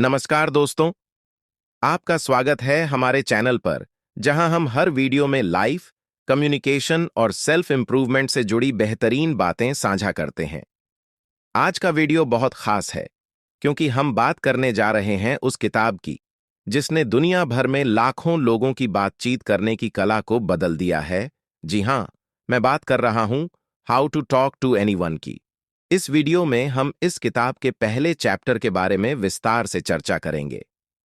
नमस्कार दोस्तों, आपका स्वागत है हमारे चैनल पर, जहां हम हर वीडियो में लाइफ, कम्युनिकेशन और सेल्फ इंप्रूवमेंट से जुड़ी बेहतरीन बातें साझा करते हैं। आज का वीडियो बहुत खास है, क्योंकि हम बात करने जा रहे हैं उस किताब की, जिसने दुनिया भर में लाखों लोगों की बातचीत करने की कला को बदल दिया है। जी हां, मैं बात कर रहा हूं how to talk to anyone की। इस वीडियो में हम इस किताब के पहले चैप्टर के बारे में विस्तार से चर्चा करेंगे।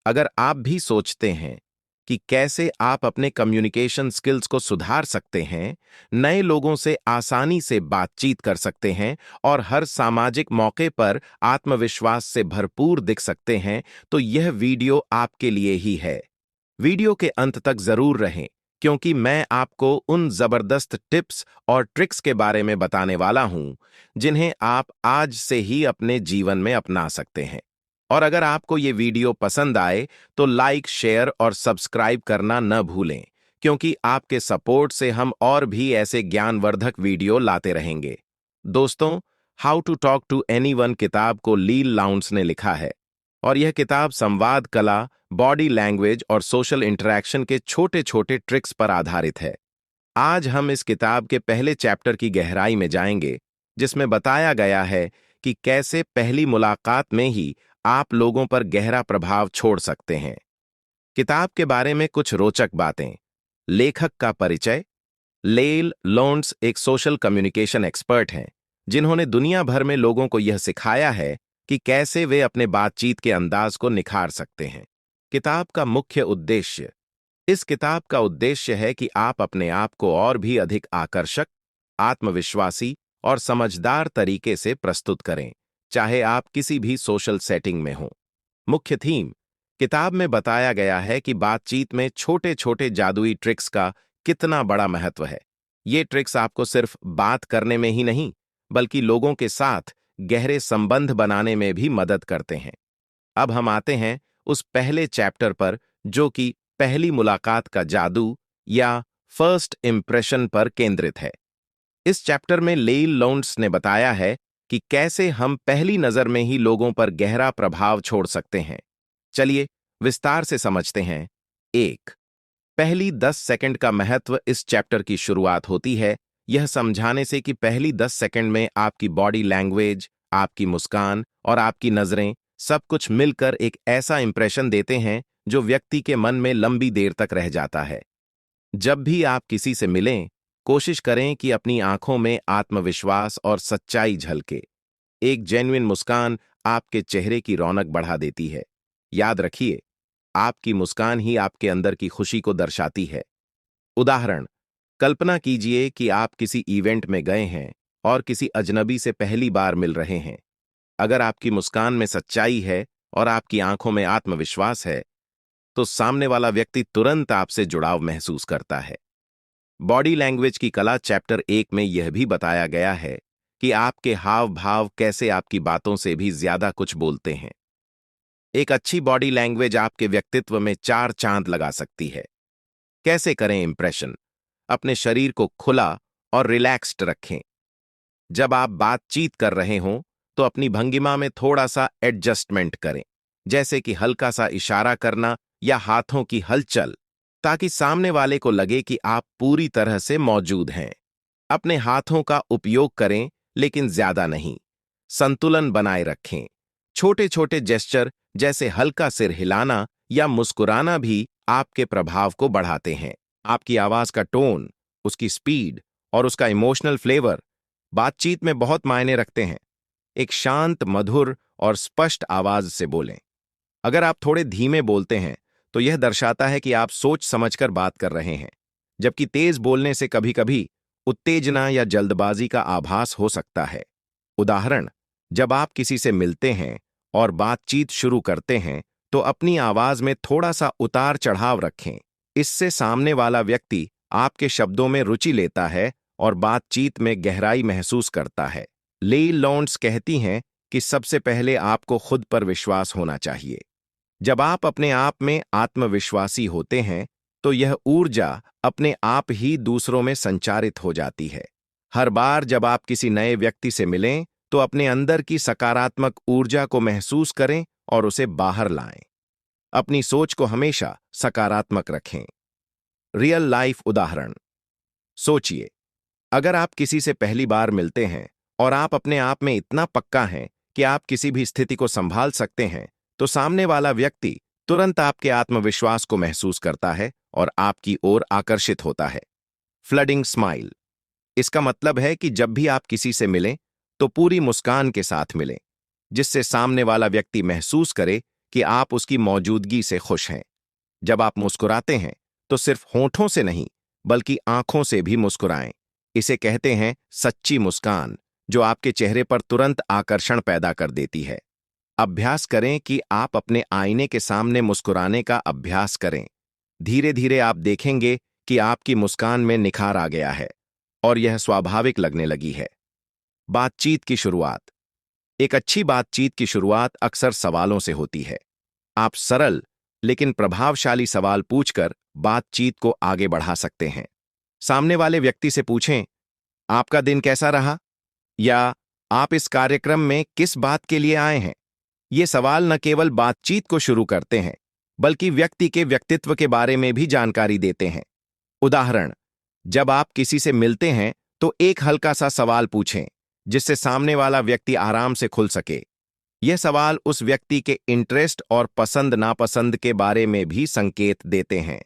अगर आप भी सोचते हैं कि कैसे आप अपने कम्युनिकेशन स्किल्स को सुधार सकते हैं, नए लोगों से आसानी से बातचीत कर सकते हैं और हर सामाजिक मौके पर आत्मविश्वास से भरपूर दिख सकते हैं, तो यह वीडियो आपके लिए ही है। वीडियो के अंत तक जरूर रहें, क्योंकि मैं आपको उन जबरदस्त टिप्स और ट्रिक्स के बारे में बताने वाला हूं, जिन्हें आप आज से ही अपने जीवन में अपना सकते हैं। और अगर आपको ये वीडियो पसंद आए, तो लाइक, शेयर और सब्सक्राइब करना न भूलें, क्योंकि आपके सपोर्ट से हम और भी ऐसे ज्ञानवर्धक वीडियो लाते रहेंगे। दोस्तों, how to talk to anyone किताब को लील लाउंस ने लिखा है, और यह किताब संवाद कला, बॉडी लैंग्वेज और सोशल इंटरैक्शन के छोटे-छोटे ट्रिक्स पर आधारित है। आज हम इस किताब के पहले चैप्टर की गहराई में जाएंगे, जिसमें बताया गया है कि कैसे पहली मुलाकात में ही आप लोगों पर गहरा प्रभाव छोड़ सकते हैं। किताब के बारे में कुछ रोचक बातें। लेखक का परिचय। लेल लॉन्स एक सोशल कम्युनिकेशन एक्सपर्ट हैं, जिन्होंने दुनिया भर में लोगों को यह सिखाया है कि कैसे वे अपने बातचीत के अंदाज को निखार सकते हैं। किताब का मुख्य उद्देश्य। इस किताब का उद्देश्य है कि आप अपने आप को और भी अधिक आकर्षक, आत्मविश्वासी और समझदार तरीके से प्रस्तुत करें, चाहे आप किसी भी सोशल सेटिंग में हों। मुख्य थीम। किताब में बताया गया है कि बातचीत में छोटे-छोटे जादुई ट्रिक्स का कितना बड़ा महत्व है। ये ट्रिक्स आपको सिर्फ बात करने में ही नहीं, बल्कि लोगों के साथ गहरे संबंध बनाने में भी मदद करते हैं। अब हम आते हैं उस पहले चैप्टर पर, जो कि पहली मुलाकात का जादू या फर्स्ट इंप्रेशन पर केंद्रित है। इस चैप्टर में लेइल लॉन्स ने बताया है कि कैसे हम पहली नजर में ही लोगों पर गहरा प्रभाव छोड़ सकते हैं। चलिए विस्तार से समझते हैं। एक, पहली 10 सेकंड का महत्व। इस चैप्टर की शुरुआत होती है यह समझाने से कि पहली 10 सेकंड में आपकी बॉडी लैंग्वेज, आपकी मुस्कान और आपकी नजरें सब कुछ मिलकर एक ऐसा इंप्रेशन देते हैं जो व्यक्ति के मन में लंबी देर तक रह जाता है। जब भी आप किसी से मिलें, कोशिश करें कि अपनी आंखों में आत्मविश्वास और सच्चाई झलके। एक जेन्युइन मुस्कान आपके चेहरे की रौनक बढ़ा देती है। याद रखिए, आपकी मुस्कान ही आपके अंदर की खुशी को दर्शाती है। उदाहरण, कल्पना कीजिए कि आप किसी इवेंट में गए हैं और किसी अजनबी से पहली बार मिल रहे हैं। अगर आपकी मुस्कान में सच्चाई है और आपकी आंखों में आत्मविश्वास है, तो सामने वाला व्यक्ति तुरंत आपसे जुड़ाव महसूस करता है। बॉडी लैंग्वेज की कला चैप्टर 1 में यह भी बताया गया है कि आपके हाव भाव कैसे आपकी बातों से भी ज्यादा कुछ बोलते हैं। एक अच्छी बॉडी लैंग्वेज आपके व्यक्तित्व में 4 चांद लगा सकती है। कैसे करें इंप्रेशन? अपने शरीर को खुला और रिलैक्स्ड रखें। जब आप बातचीत कर रहे हों, तो अपनी भंगिमा में थोड़ा सा एडजस्टमेंट करें, जैसे कि हल्का सा इशारा करना या हाथों की हलचल, ताकि सामने वाले को लगे कि आप पूरी तरह से मौजूद हैं। अपने हाथों का उपयोग करें, लेकिन ज्यादा नहीं। संतुलन बनाए रखें। छोटे छोटे जेस्चर जैसे हल्का सिर हिलाना या मुस्कुराना भी आपके प्रभाव को बढ़ाते हैं। आपकी आवाज का टोन, उसकी स्पीड और उसका इमोशनल फ्लेवर बातचीत में बहुत मायने रखते हैं। एक शांत, मधुर और स्पष्ट आवाज से बोलें। अगर आप थोड़े धीमे बोलते हैं, तो यह दर्शाता है कि आप सोच समझकर बात कर रहे हैं, जबकि तेज बोलने से कभी-कभी उत्तेजना या जल्दबाजी का आभास हो सकता है। उदाहरण, जब आप किसी से मिलते हैं और बातचीत शुरू करते हैं, तो अपनी आवाज में थोड़ा सा उतार चढ़ाव रखें। इससे सामने वाला व्यक्ति आपके शब्दों में रुचि लेता है और बातचीत में गहराई महसूस करता है। लेई लॉन्स कहती हैं कि सबसे पहले आपको खुद पर विश्वास होना चाहिए। जब आप अपने आप में आत्मविश्वासी होते हैं, तो यह ऊर्जा अपने आप ही दूसरों में संचारित हो जाती है। हर बार जब आप किसी नए व्यक्ति से मिलें, तो अपने अंदर की सकारात्मक ऊर्जा को महसूस करें और उसे बाहर लाएं। अपनी सोच को हमेशा सकारात्मक रखें। रियल लाइफ उदाहरण। सोचिए, अगर आप किसी से पहली बार मिलते हैं और आप अपने आप में इतना पक्का हैं कि आप किसी भी स्थिति को संभाल सकते हैं, तो सामने वाला व्यक्ति तुरंत आपके आत्मविश्वास को महसूस करता है और आपकी ओर आकर्षित होता है। Flooding smile. इसका मतलब है कि जब भी आप किसी से मिलें, तो पूरी मुस्कान के साथ मिलें, जिससे सामने वाला व्यक्ति महसूस करे कि आप उसकी मौजूदगी से खुश हैं। जब आप मुस्कुराते हैं, तो सिर्फ होठों से नहीं, बल्कि आंखों से भी मुस्कुराएं। इसे कहते हैं सच्ची मुस्कान, जो आपके चेहरे पर तुरंत आकर्षण पैदा कर देती है। अभ्यास करें कि आप अपने आईने के सामने मुस्कुराने का अभ्यास करें। धीरे धीरे आप देखेंगे कि आपकी मुस्कान में निखार आ गया है और यह स्वाभाविक लगने लगी है। बातचीत की शुरुआत। एक अच्छी बातचीत की शुरुआत अक्सर सवालों से होती है। आप सरल लेकिन प्रभावशाली सवाल पूछकर बातचीत को आगे बढ़ा सकते हैं। सामने वाले व्यक्ति से पूछें, आपका दिन कैसा रहा? या आप इस कार्यक्रम में किस बात के लिए आए हैं? ये सवाल न केवल बातचीत को शुरू करते हैं, बल्कि व्यक्ति के व्यक्तित्व के बारे में भी जानकारी देते हैं। उदाहरण, जब आप किसी से मिलते हैं, तो एक हल्का सा सवाल पूछें, जिससे सामने वाला व्यक्ति आराम से खुल सके। यह सवाल उस व्यक्ति के इंटरेस्ट और पसंद नापसंद के बारे में भी संकेत देते हैं।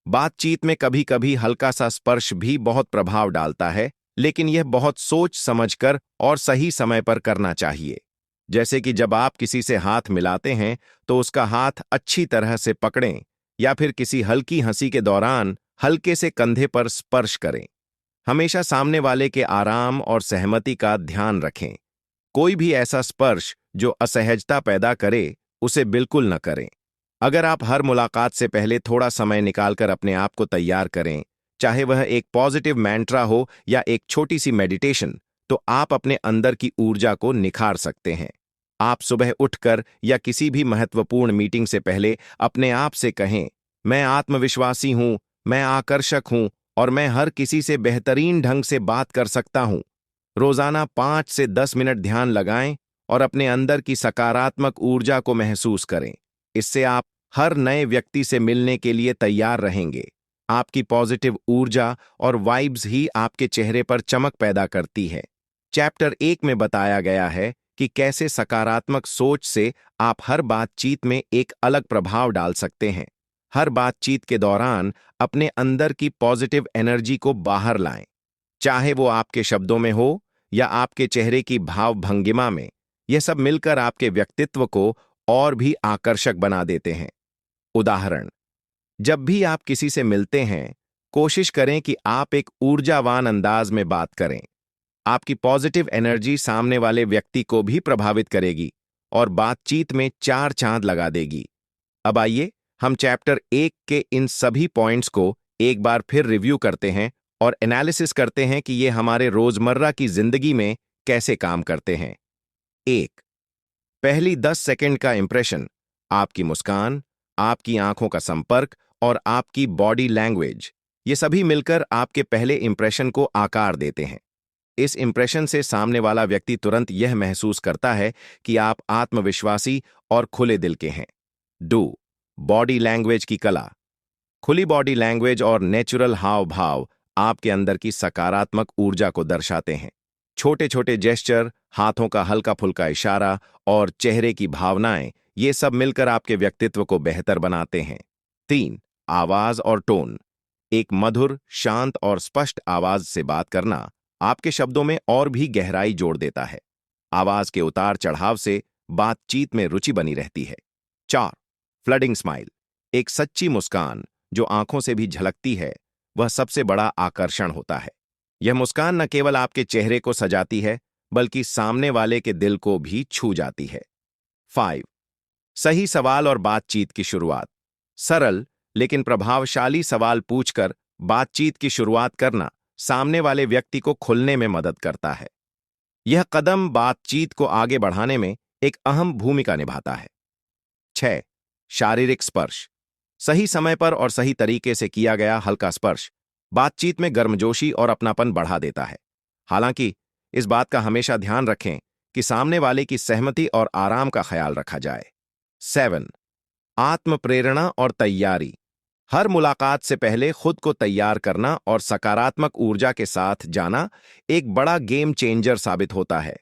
बातचीत में कभी कभी हल्का सा स्पर्श भी बहुत प्रभाव डालता है, लेकिन यह बहुत सोच समझकर और सही समय पर करना चाहिए। जैसे कि जब आप किसी से हाथ मिलाते हैं, तो उसका हाथ अच्छी तरह से पकड़ें, या फिर किसी हल्की हंसी के दौरान हल्के से कंधे पर स्पर्श करें। हमेशा सामने वाले के आराम और सहमति का ध्यान रखें। कोई भी ऐसा स्पर्श जो असहजता पैदा करे, उसे बिल्कुल न करें। अगर आप हर मुलाकात से पहले थोड़ा समय निकालकर अपने आप को तैयार करें, चाहे वह एक पॉजिटिव मैंट्रा हो या एक छोटी सी मेडिटेशन, तो आप अपने अंदर की ऊर्जा को निखार सकते हैं। आप सुबह उठकर या किसी भी महत्वपूर्ण मीटिंग से पहले अपने आप से कहें, मैं आत्मविश्वासी हूं, मैं आकर्षक हूं और मैं हर किसी से बेहतरीन ढंग से बात कर सकता हूं। रोजाना 5 से 10 मिनट ध्यान लगाएं और अपने अंदर की सकारात्मक ऊर्जा को महसूस करें। इससे आप हर नए व्यक्ति से मिलने के लिए तैयार रहेंगे। आपकी पॉजिटिव ऊर्जा और वाइब्स ही आपके चेहरे पर चमक पैदा करती है। चैप्टर 1 में बताया गया है कि कैसे सकारात्मक सोच से आप हर बातचीत में एक अलग प्रभाव डाल सकते हैं। हर बातचीत के दौरान अपने अंदर की पॉजिटिव एनर्जी को बाहर लाएं, चाहे वो आपके शब्दों में हो या आपके चेहरे की भाव भंगिमा में। यह सब मिलकर आपके व्यक्तित्व को और भी आकर्षक बना देते हैं। उदाहरण, जब भी आप किसी से मिलते हैं, कोशिश करें कि आप एक ऊर्जावान अंदाज में बात करें। आपकी पॉजिटिव एनर्जी सामने वाले व्यक्ति को भी प्रभावित करेगी और बातचीत में 4 चांद लगा देगी। अब आइए हम चैप्टर 1 के इन सभी पॉइंट्स को एक बार फिर रिव्यू करते हैं और एनालिसिस करते हैं कि ये हमारे रोजमर्रा की जिंदगी में कैसे काम करते हैं। 1, पहली 10 सेकंड का इंप्रेशन। आपकी मुस्कान, आपकी आंखों का संपर्क और आपकी बॉडी लैंग्वेज, ये सभी मिलकर आपके पहले इंप्रेशन को आकार देते हैं। इस इंप्रेशन से सामने वाला व्यक्ति तुरंत यह महसूस करता है कि आप आत्मविश्वासी और खुले दिल के हैं। 2, बॉडी लैंग्वेज की कला। खुली बॉडी लैंग्वेज और नेचुरल हाव भाव आपके अंदर की सकारात्मक ऊर्जा को दर्शाते हैं। छोटे छोटे जेस्चर, हाथों का हल्का फुल्का इशारा और चेहरे की भावनाएं, ये सब मिलकर आपके व्यक्तित्व को बेहतर बनाते हैं। 3, आवाज और टोन। एक मधुर, शांत और स्पष्ट आवाज से बात करना आपके शब्दों में और भी गहराई जोड़ देता है। आवाज के उतार चढ़ाव से बातचीत में रुचि बनी रहती है। 4, फ्लडिंग स्माइल। एक सच्ची मुस्कान जो आंखों से भी झलकती है, वह सबसे बड़ा आकर्षण होता है। यह मुस्कान न केवल आपके चेहरे को सजाती है, बल्कि सामने वाले के दिल को भी छू जाती है। 5, सही सवाल और बातचीत की शुरुआत। सरल लेकिन प्रभावशाली सवाल पूछकर बातचीत की शुरुआत करना सामने वाले व्यक्ति को खुलने में मदद करता है। यह कदम बातचीत को आगे बढ़ाने में एक अहम भूमिका निभाता है। 6, शारीरिक स्पर्श। सही समय पर और सही तरीके से किया गया हल्का स्पर्श बातचीत में गर्मजोशी और अपनापन बढ़ा देता है। हालांकि इस बात का हमेशा ध्यान रखें कि सामने वाले की सहमति और आराम का ख्याल रखा जाए। 7. आत्म प्रेरणा और तैयारी। हर मुलाकात से पहले खुद को तैयार करना और सकारात्मक ऊर्जा के साथ जाना एक बड़ा गेम चेंजर साबित होता है।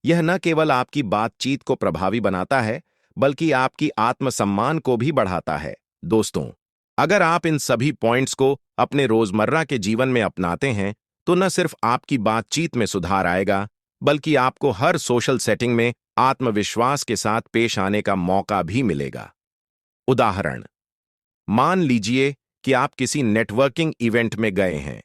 यह न केवल आपकी बातचीत को प्रभावी बनाता है, बल्कि आपकी आत्मसम्मान को भी बढ़ाता है। दोस्तों, अगर आप इन सभी पॉइंट्स को अपने रोजमर्रा के जीवन में अपनाते हैं, तो न सिर्फ आपकी बातचीत में सुधार आएगा, बल्कि आपको हर सोशल सेटिंग में आत्मविश्वास के साथ पेश आने का मौका भी मिलेगा। उदाहरण: मान लीजिए कि आप किसी नेटवर्किंग इवेंट में गए हैं।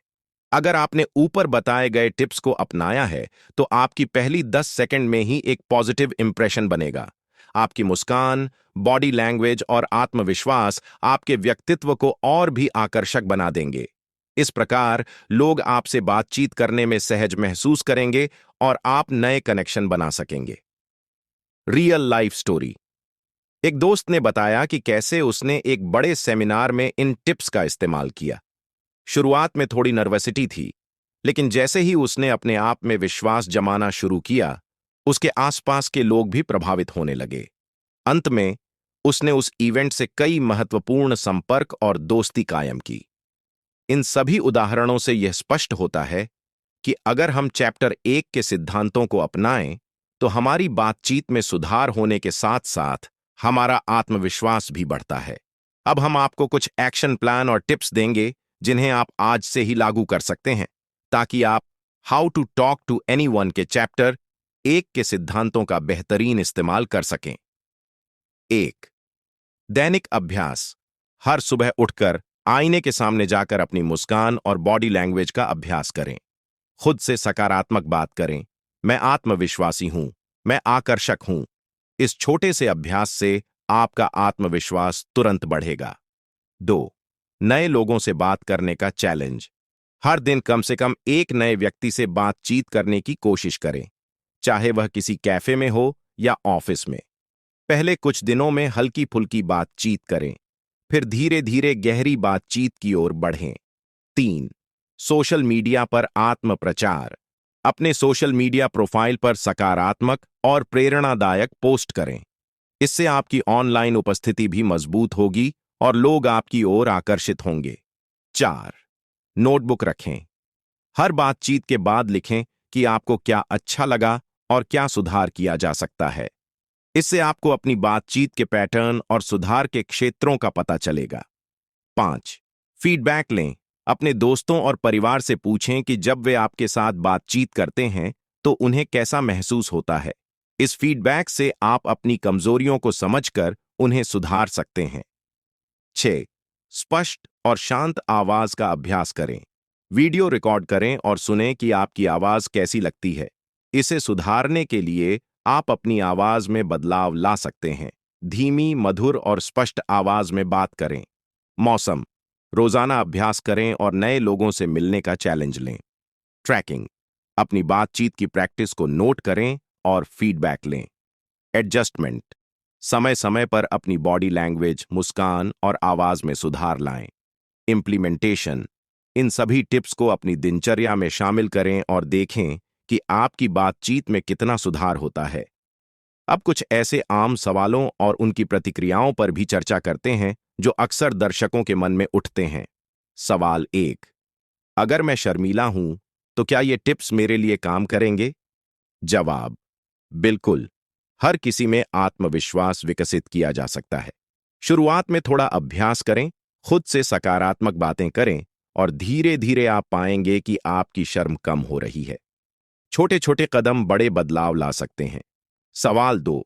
अगर आपने ऊपर बताए गए टिप्स को अपनाया है, तो आपकी पहली 10 सेकंड में ही एक पॉजिटिव इंप्रेशन बनेगा। आपकी मुस्कान, बॉडी लैंग्वेज और आत्मविश्वास आपके व्यक्तित्व को और भी आकर्षक बना देंगे। इस प्रकार लोग आपसे बातचीत करने में सहज महसूस करेंगे और आप नए कनेक्शन बना सकेंगे। Real life story. एक दोस्त ने बताया कि कैसे उसने एक बड़े सेमिनार में इन टिप्स का इस्तेमाल किया। शुरुआत में थोड़ी नर्वसिटी थी, लेकिन जैसे ही उसने अपने आप में विश्वास जमाना शुरू किया, उसके आसपास के लोग भी प्रभावित होने लगे। अंत में उसने उस इवेंट से कई महत्वपूर्ण संपर्क और दोस्ती कायम की। इन सभी उदाहरणों से यह स्पष्ट होता है कि अगर हम चैप्टर 1 के सिद्धांतों को अपनाएं, तो हमारी बातचीत में सुधार होने के साथ साथ हमारा आत्मविश्वास भी बढ़ता है। अब हम आपको कुछ एक्शन प्लान और टिप्स देंगे जिन्हें आप आज से ही लागू कर सकते हैं, ताकि आप how to talk to anyone के चैप्टर 1 के सिद्धांतों का बेहतरीन इस्तेमाल कर सकें। 1. दैनिक अभ्यास। हर सुबह उठकर आईने के सामने जाकर अपनी मुस्कान और बॉडी लैंग्वेज का अभ्यास करें। खुद से सकारात्मक बात करें। मैं आत्मविश्वासी हूं, मैं आकर्षक हूं। इस छोटे से अभ्यास से आपका आत्मविश्वास तुरंत बढ़ेगा। 2. नए लोगों से बात करने का चैलेंज। हर दिन कम से कम एक नए व्यक्ति से बातचीत करने की कोशिश करें, चाहे वह किसी कैफे में हो या ऑफिस में। पहले कुछ दिनों में हल्की फुल्की बातचीत करें, फिर धीरे धीरे गहरी बातचीत की ओर बढ़ें। 3. सोशल मीडिया पर आत्म प्रचार। अपने सोशल मीडिया प्रोफाइल पर सकारात्मक और प्रेरणादायक पोस्ट करें। इससे आपकी ऑनलाइन उपस्थिति भी मजबूत होगी और लोग आपकी ओर आकर्षित होंगे। 4. नोटबुक रखें। हर बातचीत के बाद लिखें कि आपको क्या अच्छा लगा और क्या सुधार किया जा सकता है। इससे आपको अपनी बातचीत के पैटर्न और सुधार के क्षेत्रों का पता चलेगा। 5. फीडबैक लें। अपने दोस्तों और परिवार से पूछें कि जब वे आपके साथ बातचीत करते हैं तो उन्हें कैसा महसूस होता है। इस फीडबैक से आप अपनी कमजोरियों को समझकर उन्हें सुधार सकते हैं। 6. स्पष्ट और शांत आवाज का अभ्यास करें। वीडियो रिकॉर्ड करें और सुनें कि आपकी आवाज कैसी लगती है। इसे सुधारने के लिए आप अपनी आवाज में बदलाव ला सकते हैं। धीमी, मधुर और स्पष्ट आवाज में बात करें। मौसम। रोजाना अभ्यास करें और नए लोगों से मिलने का चैलेंज लें। ट्रैकिंग। अपनी बातचीत की प्रैक्टिस को नोट करें और फीडबैक लें। एडजस्टमेंट। समय समय पर अपनी बॉडी लैंग्वेज, मुस्कान और आवाज में सुधार लाएं। इम्प्लीमेंटेशन। इन सभी टिप्स को अपनी दिनचर्या में शामिल करें और देखें कि आपकी बातचीत में कितना सुधार होता है। अब कुछ ऐसे आम सवालों और उनकी प्रतिक्रियाओं पर भी चर्चा करते हैं जो अक्सर दर्शकों के मन में उठते हैं। सवाल 1. अगर मैं शर्मीला हूं, तो क्या ये टिप्स मेरे लिए काम करेंगे? जवाब: बिल्कुल। हर किसी में आत्मविश्वास विकसित किया जा सकता है। शुरुआत में थोड़ा अभ्यास करें, खुद से सकारात्मक बातें करें और धीरे धीरे आप पाएंगे कि आपकी शर्म कम हो रही है। छोटे छोटे कदम बड़े बदलाव ला सकते हैं। सवाल 2.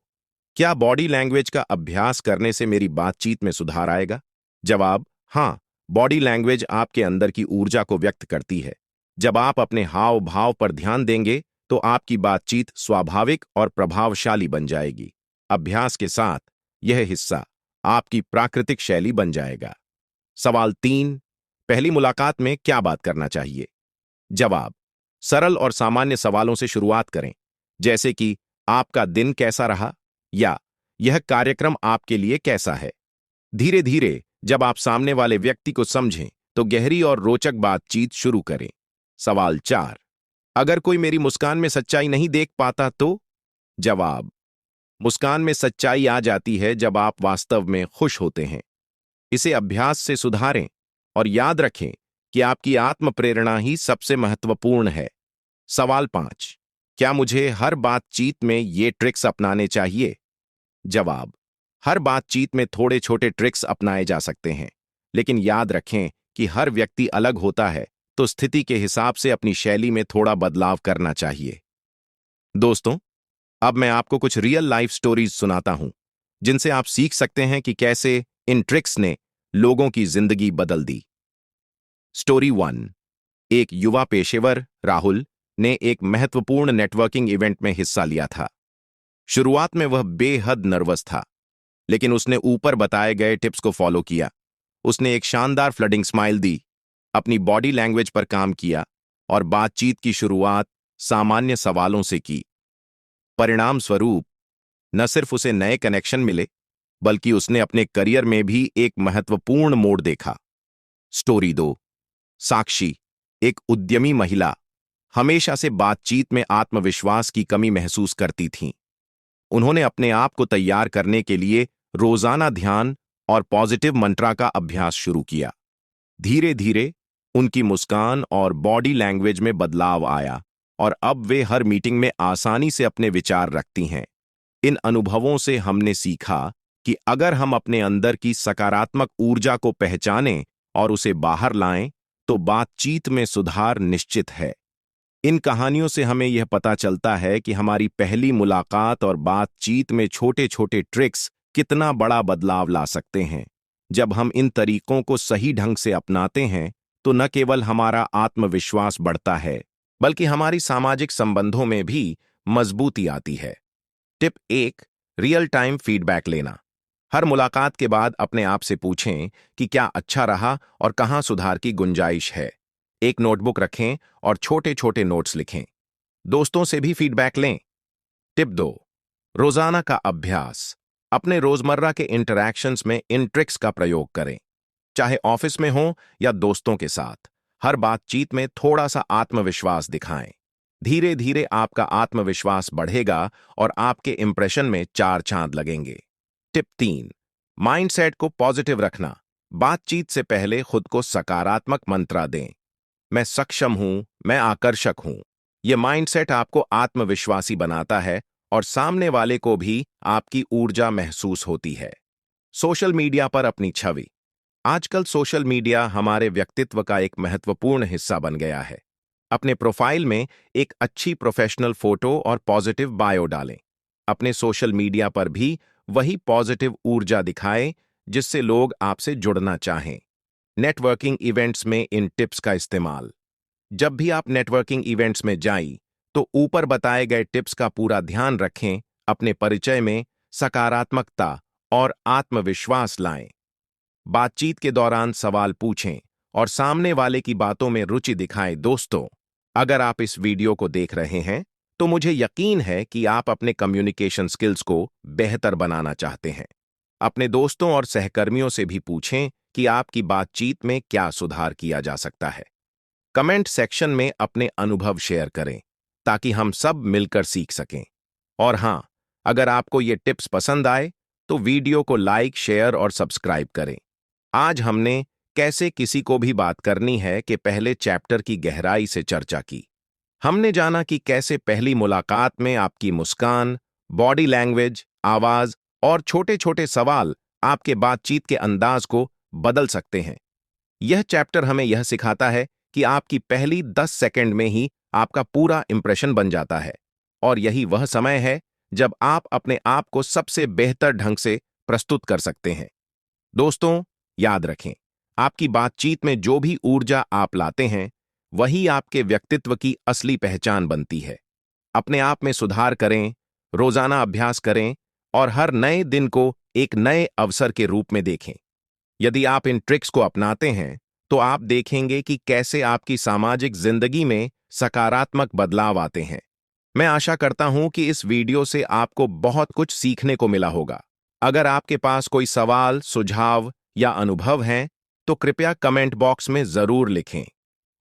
क्या बॉडी लैंग्वेज का अभ्यास करने से मेरी बातचीत में सुधार आएगा? जवाब: हाँ। बॉडी लैंग्वेज आपके अंदर की ऊर्जा को व्यक्त करती है। जब आप अपने हाव भाव पर ध्यान देंगे, तो आपकी बातचीत स्वाभाविक और प्रभावशाली बन जाएगी। अभ्यास के साथ यह हिस्सा आपकी प्राकृतिक शैली बन जाएगा। सवाल 3. पहली मुलाकात में क्या बात करना चाहिए? जवाब: सरल और सामान्य सवालों से शुरुआत करें, जैसे कि आपका दिन कैसा रहा या यह कार्यक्रम आपके लिए कैसा है। धीरे धीरे जब आप सामने वाले व्यक्ति को समझें, तो गहरी और रोचक बातचीत शुरू करें। सवाल 4. अगर कोई मेरी मुस्कान में सच्चाई नहीं देख पाता तो? जवाब: मुस्कान में सच्चाई आ जाती है जब आप वास्तव में खुश होते हैं। इसे अभ्यास से सुधारें और याद रखें कि आपकी आत्म प्रेरणा ही सबसे महत्वपूर्ण है। सवाल 5, क्या मुझे हर बातचीत में ये ट्रिक्स अपनाने चाहिए? जवाब, हर बातचीत में थोड़े छोटे ट्रिक्स अपनाए जा सकते हैं, लेकिन याद रखें कि हर व्यक्ति अलग होता है, तो स्थिति के हिसाब से अपनी शैली में थोड़ा बदलाव करना चाहिए। दोस्तों, अब मैं आपको कुछ रियल लाइफ स्टोरीज सुनाता हूं, जिनसे आप सीख सकते हैं कि कैसे इन ट्रिक्स ने लोगों की जिंदगी बदल दी। स्टोरी 1। एक युवा पेशेवर, राहुल, ने एक महत्वपूर्ण नेटवर्किंग इवेंट में हिस्सा लिया था। शुरुआत में वह बेहद नर्वस था, लेकिन उसने ऊपर बताए गए टिप्स को फॉलो किया। उसने एक शानदार फ्लडिंग स्माइल दी, अपनी बॉडी लैंग्वेज पर काम किया और बातचीत की शुरुआत सामान्य सवालों से की। परिणाम स्वरूप न सिर्फ उसे नए कनेक्शन मिले, बल्कि उसने अपने करियर में भी एक महत्वपूर्ण मोड़ देखा। स्टोरी 2। साक्षी, एक उद्यमी महिला, हमेशा से बातचीत में आत्मविश्वास की कमी महसूस करती थीं। उन्होंने अपने आप को तैयार करने के लिए रोजाना ध्यान और पॉजिटिव मंत्रा का अभ्यास शुरू किया। धीरे धीरे उनकी मुस्कान और बॉडी लैंग्वेज में बदलाव आया और अब वे हर मीटिंग में आसानी से अपने विचार रखती हैं। इन अनुभवों से हमने सीखा कि अगर हम अपने अंदर की सकारात्मक ऊर्जा को पहचानें और उसे बाहर लाएं, तो बातचीत में सुधार निश्चित है। इन कहानियों से हमें यह पता चलता है कि हमारी पहली मुलाकात और बातचीत में छोटे छोटे ट्रिक्स कितना बड़ा बदलाव ला सकते हैं। जब हम इन तरीकों को सही ढंग से अपनाते हैं, तो न केवल हमारा आत्मविश्वास बढ़ता है, बल्कि हमारी सामाजिक संबंधों में भी मजबूती आती है। टिप 1, रियल टाइम फीडबैक लेना। हर मुलाकात के बाद अपने आप से पूछें कि क्या अच्छा रहा और कहां सुधार की गुंजाइश है। एक नोटबुक रखें और छोटे छोटे नोट्स लिखें। दोस्तों से भी फीडबैक लें। टिप 2, रोजाना का अभ्यास। अपने रोजमर्रा के इंटरैक्शंस में इन ट्रिक्स का प्रयोग करें, चाहे ऑफिस में हो या दोस्तों के साथ। हर बातचीत में थोड़ा सा आत्मविश्वास दिखाएं। धीरे धीरे आपका आत्मविश्वास बढ़ेगा और आपके इंप्रेशन में 4 चांद लगेंगे। टिप 3, माइंडसेट को पॉजिटिव रखना। बातचीत से पहले खुद को सकारात्मक मंत्र दें। मैं सक्षम हूं, मैं आकर्षक हूं। यह माइंडसेट आपको आत्मविश्वासी बनाता है और सामने वाले को भी आपकी ऊर्जा महसूस होती है। सोशल मीडिया पर अपनी छवि। आजकल सोशल मीडिया हमारे व्यक्तित्व का एक महत्वपूर्ण हिस्सा बन गया है। अपने प्रोफाइल में एक अच्छी प्रोफेशनल फोटो और पॉजिटिव बायो डालें। अपने सोशल मीडिया पर भी वही पॉजिटिव ऊर्जा दिखाएं जिससे लोग आपसे जुड़ना चाहें। नेटवर्किंग इवेंट्स में इन टिप्स का इस्तेमाल। जब भी आप नेटवर्किंग इवेंट्स में जाएं, तो ऊपर बताए गए टिप्स का पूरा ध्यान रखें। अपने परिचय में सकारात्मकता और आत्मविश्वास लाएं। बातचीत के दौरान सवाल पूछें और सामने वाले की बातों में रुचि दिखाएं। दोस्तों, अगर आप इस वीडियो को देख रहे हैं, तो मुझे यकीन है कि आप अपने कम्युनिकेशन स्किल्स को बेहतर बनाना चाहते हैं। अपने दोस्तों और सहकर्मियों से भी पूछें कि आपकी बातचीत में क्या सुधार किया जा सकता है। कमेंट सेक्शन में अपने अनुभव शेयर करें, ताकि हम सब मिलकर सीख सकें। और हां, अगर आपको ये टिप्स पसंद आए, तो वीडियो को लाइक, शेयर और सब्सक्राइब करें। आज हमने कैसे किसी को भी बात करनी है कि पहले चैप्टर की गहराई से चर्चा की। हमने जाना कि कैसे पहली मुलाकात में आपकी मुस्कान, बॉडी लैंग्वेज, आवाज और छोटे छोटे सवाल आपके बातचीत के अंदाज को बदल सकते हैं। यह चैप्टर हमें यह सिखाता है कि आपकी पहली 10 सेकंड में ही आपका पूरा इंप्रेशन बन जाता है, और यही वह समय है जब आप अपने आप को सबसे बेहतर ढंग से प्रस्तुत कर सकते हैं। दोस्तों, याद रखें, आपकी बातचीत में जो भी ऊर्जा आप लाते हैं, वही आपके व्यक्तित्व की असली पहचान बनती है। अपने आप में सुधार करें, रोजाना अभ्यास करें और हर नए दिन को एक नए अवसर के रूप में देखें। यदि आप इन ट्रिक्स को अपनाते हैं, तो आप देखेंगे कि कैसे आपकी सामाजिक जिंदगी में सकारात्मक बदलाव आते हैं। मैं आशा करता हूं कि इस वीडियो से आपको बहुत कुछ सीखने को मिला होगा। अगर आपके पास कोई सवाल, सुझाव या अनुभव हैं, तो कृपया कमेंट बॉक्स में जरूर लिखें।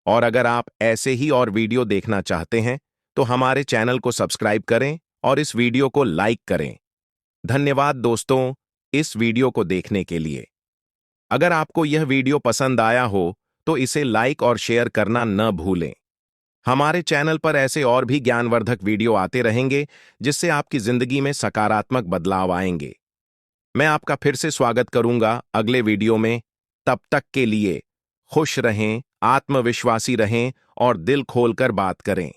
और अगर आप ऐसे ही और वीडियो देखना चाहते हैं, तो हमारे चैनल को सब्सक्राइब करें और इस वीडियो को लाइक करें। धन्यवाद दोस्तों इस वीडियो को देखने के लिए। अगर आपको यह वीडियो पसंद आया हो तो इसे लाइक और शेयर करना न भूलें। हमारे चैनल पर ऐसे और भी ज्ञानवर्धक वीडियो आते रहेंगे जिससे आपकी जिंदगी में सकारात्मक बदलाव आएंगे। मैं आपका फिर से स्वागत करूंगा अगले वीडियो में। तब तक के लिए खुश रहें, आत्मविश्वासी रहें और दिल खोलकर बात करें।